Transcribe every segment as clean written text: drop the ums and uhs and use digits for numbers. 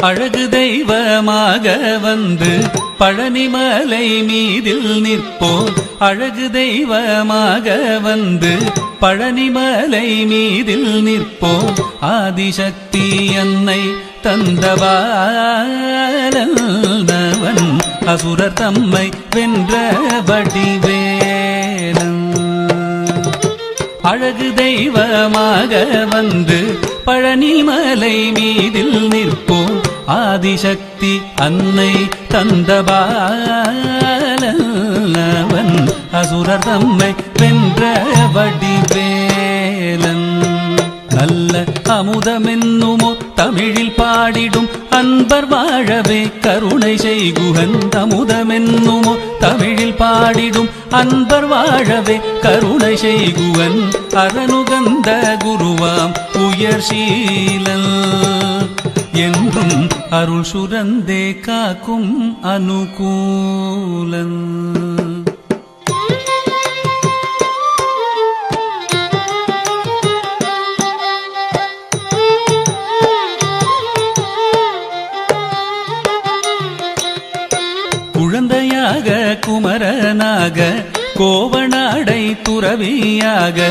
அழகு தெய்வமாக வந்து பழனிமலை மீதில் நிற்போம். அழகு தெய்வமாக வந்து பழனிமலை மீதில் நிற்போம். ஆதிசக்தி அன்னை தந்தவாளவன் அசுரர் தம்மை வென்ற வடிவேலன். அழகு தெய்வமாக வந்து பழனிமலை மீதில் நிற்போம். ஆதிசக்தி அன்னை தந்தபாலவன் அசுரர் தம்மை வென்ற வடிவேலன். நல்ல அமுதமென்னுமோ தமிழில் பாடிடும் அன்பர் வாழவே கருணை செய்குகன். அமுதமென்னுமோ தமிழில் பாடிடும் அன்பர் வாழவே கருணை செய்குவன். அரணுகந்த குருவாம் உயர்சீலன் என்றும் அருள் சுரந்தே காக்கும் அனுகூலன். குழந்தையாக குமரனாக கோவணாடை துறவியாக.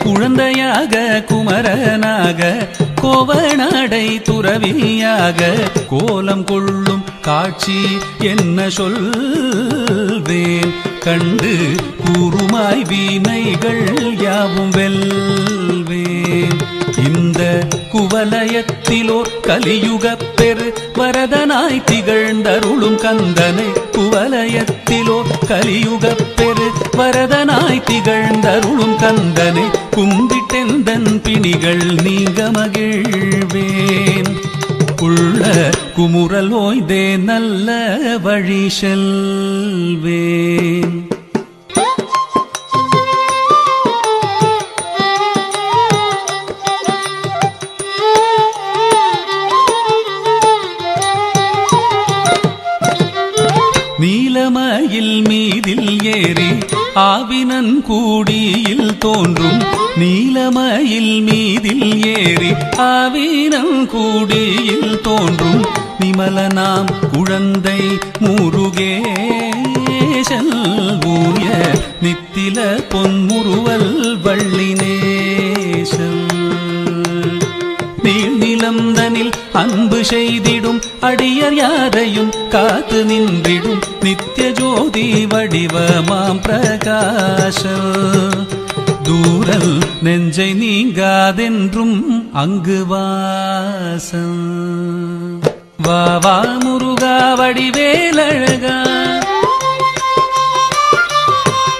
குழந்தையாக குமரனாக கோவணாடை துறவியாக கோலம் கொள்ளும் காட்சி என்ன சொல்வேன். கண்டு கூறுமாய் வீணைகள் யாவும் வெல்வேன். இந்த குவலயத்திலோர் கலியுகப் பெரு வரதனாய் திகழ்ந்தருளும் கந்தனை. குவலயத்திலோர் கலியுகப் பெரு வரதனாய் திகழ்ந்தருளும் கந்தனை. கும்பிட்டெந்தன் பிணிகள் நீங்க மகிழ்வேன். உள்ள குமுறல் ஓய்தே நல்ல வழி செல்வேன். நீலமயில் மீதில் ஏறி ஆவினன் கூடியில் தோன்றும். நீலமயில் மீதில் ஏறி ஆவினன் கூடியில் தோன்றும். நிமலனாம் குழந்தை முருகேசன் ஊய நித்தில பொன்முறுவல் வள்ளினேசன். நீழ்நிலந்தனில் அன்பு செய்திடும் அடியர் யாரையும் காத்து நின்றிடும் நித்திய ஜோதி வடிவமாம் பிரகாச. தூரல் நெஞ்சை நீங்காதென்றும் அங்கு வாசம். வா வா முருகா வடிவேலழகா.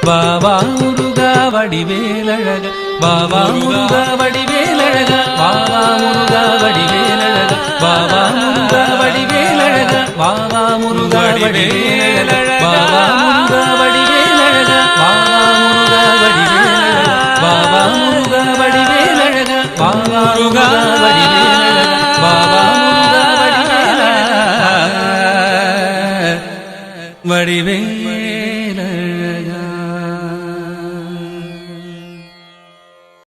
வா வா முருகா வடிவேலழகா. வா வா முருகா வடிவேலழகா. வா வா முருகா வடிவேலழகா. வா வா முருகா வடிவேலழகா. வா வா முருகா வடிவேலழகா. வா வா முருகா வடிவேலழகா. வா வா முருகா வடிவேலழகா. வா வா முருகா வடிவேலழகா. வா வா முருகா வடிவேலழகா. வா வா முருகா வடிவேலழகா. வடிவே